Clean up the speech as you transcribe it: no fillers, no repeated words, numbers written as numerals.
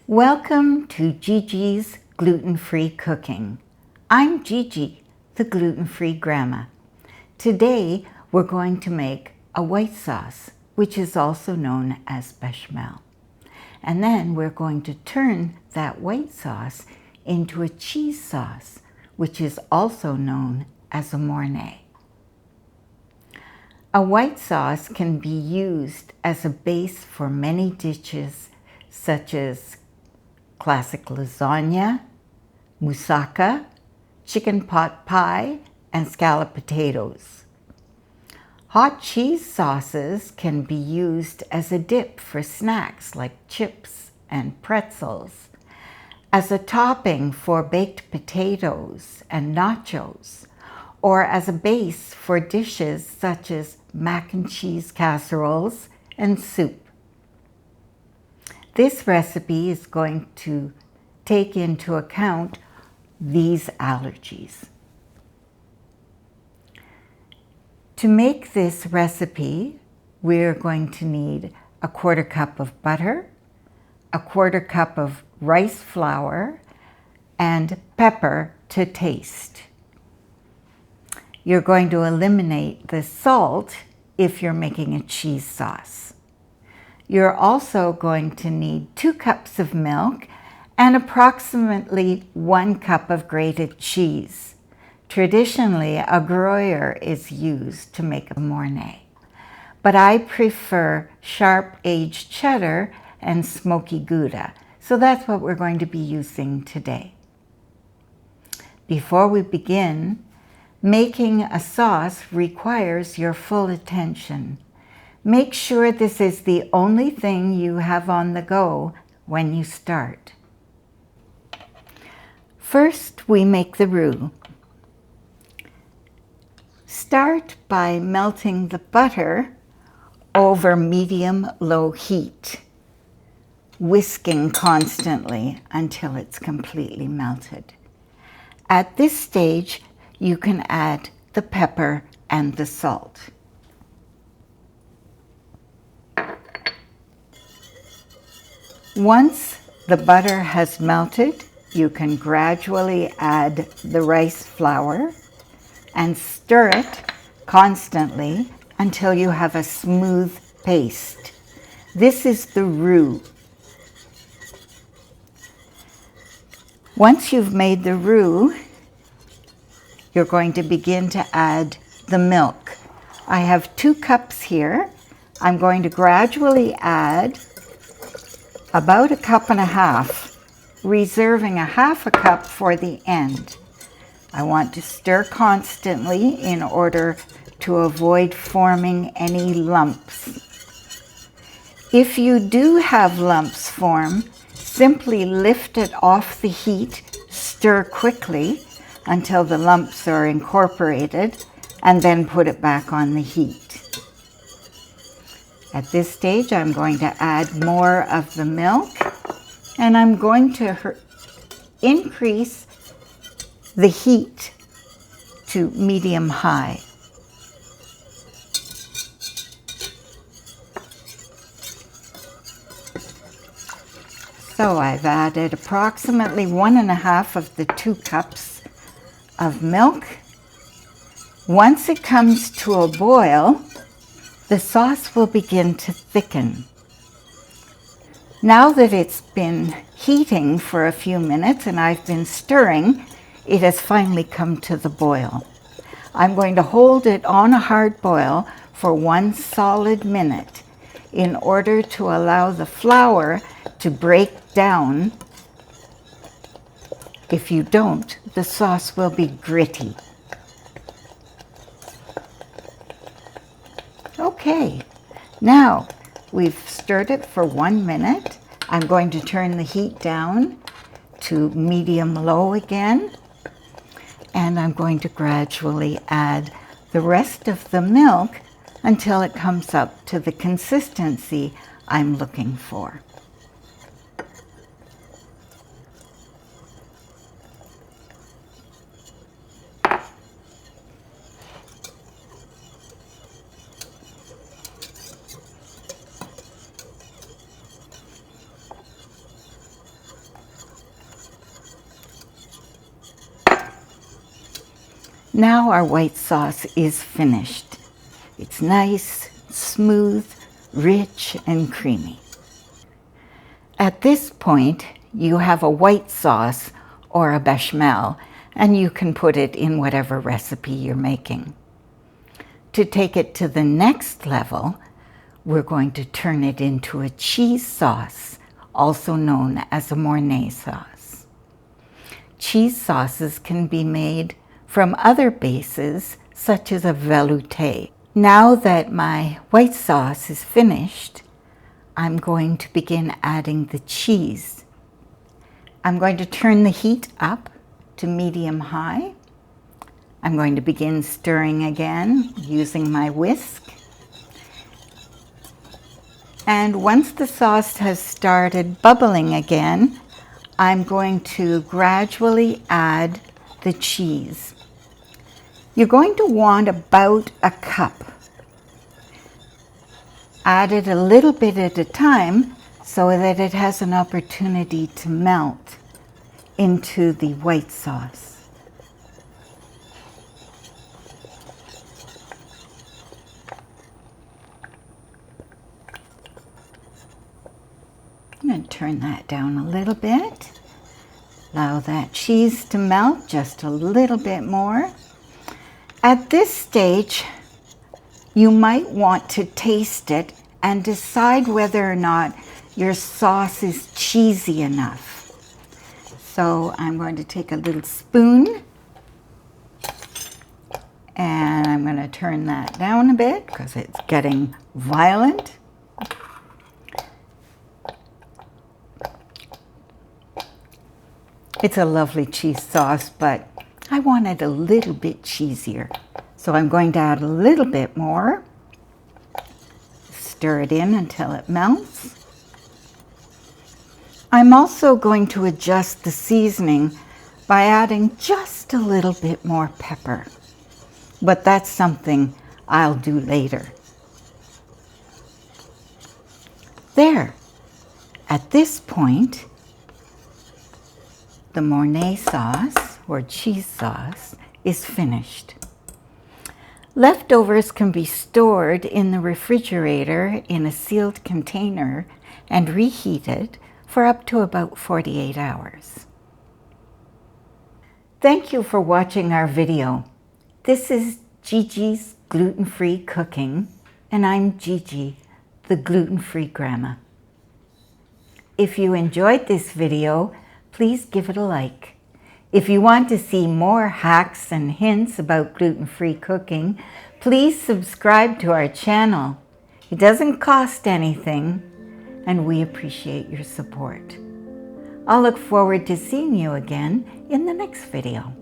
Welcome to Gigi's Gluten-Free Cooking. I'm Gigi, the gluten-free grandma. Today we're going to make a white sauce, which is also known as Béchamel. And then we're going to turn that white sauce into a cheese sauce, which is also known as a Mornay. A white sauce can be used as a base for many dishes such as classic lasagna, moussaka, chicken pot pie, and scalloped potatoes. Hot cheese sauces can be used as a dip for snacks like chips and pretzels, as a topping for baked potatoes and nachos, or as a base for dishes such as mac and cheese casseroles and soup. This recipe is going to take into account these allergies. To make this recipe, we're going to need a 1/4 cup of butter, a 1/4 cup of rice flour, and pepper to taste. You're going to eliminate the salt if you're making a cheese sauce. You're also going to need 2 cups of milk and approximately 1 cup of grated cheese. Traditionally, a Gruyere is used to make a Mornay, but I prefer sharp aged cheddar and smoky Gouda, so that's what we're going to be using today. Before we begin, making a sauce requires your full attention. Make sure this is the only thing you have on the go when you start. First, we make the roux. Start by melting the butter over medium-low heat, whisking constantly until it's completely melted. At this stage, you can add the pepper and the salt. Once the butter has melted, you can gradually add the rice flour and stir it constantly until you have a smooth paste. This is the roux. Once you've made the roux, you're going to begin to add the milk. I have 2 cups here. I'm going to gradually add about 1.5 cups, reserving 1/2 cup for the end. I want to stir constantly in order to avoid forming any lumps. If you do have lumps form, simply lift it off the heat, stir quickly until the lumps are incorporated, and then put it back on the heat. At this stage, I'm going to add more of the milk, and I'm going to increase the heat to medium-high. So I've added approximately 1.5 of the 2 cups of milk. Once it comes to a boil, the sauce will begin to thicken. Now that it's been heating for a few minutes and I've been stirring, it has finally come to the boil. I'm going to hold it on a hard boil for 1 solid minute in order to allow the flour to break down. If you don't, the sauce will be gritty. Okay, now we've stirred it for 1 minute. I'm going to turn the heat down to medium-low again, and I'm going to gradually add the rest of the milk until it comes up to the consistency I'm looking for. Now our white sauce is finished. It's nice, smooth, rich, and creamy. At this point, you have a white sauce or a bechamel, and you can put it in whatever recipe you're making. To take it to the next level, we're going to turn it into a cheese sauce, also known as a Mornay sauce. Cheese sauces can be made from other bases, such as a velouté. Now that my white sauce is finished, I'm going to begin adding the cheese. I'm going to turn the heat up to medium-high. I'm going to begin stirring again using my whisk. And once the sauce has started bubbling again, I'm going to gradually add the cheese. You're going to want about a cup. Add it a little bit at a time so that it has an opportunity to melt into the white sauce. I'm going to turn that down a little bit. Allow that cheese to melt just a little bit more. At this stage, you might want to taste it and decide whether or not your sauce is cheesy enough. So I'm going to take a little spoon and I'm going to turn that down a bit because it's getting violent. It's a lovely cheese sauce, but I want it a little bit cheesier. So I'm going to add a little bit more. Stir it in until it melts. I'm also going to adjust the seasoning by adding just a little bit more pepper. But that's something I'll do later. There. At this point, the Mornay sauce, or cheese sauce, is finished. Leftovers can be stored in the refrigerator in a sealed container and reheated for up to about 48 hours. Thank you for watching our video. This is Gigi's Gluten-Free Cooking, and I'm Gigi, the gluten-free grandma. If you enjoyed this video, please give it a like. If you want to see more hacks and hints about gluten-free cooking, please subscribe to our channel. It doesn't cost anything, and we appreciate your support. I'll look forward to seeing you again in the next video.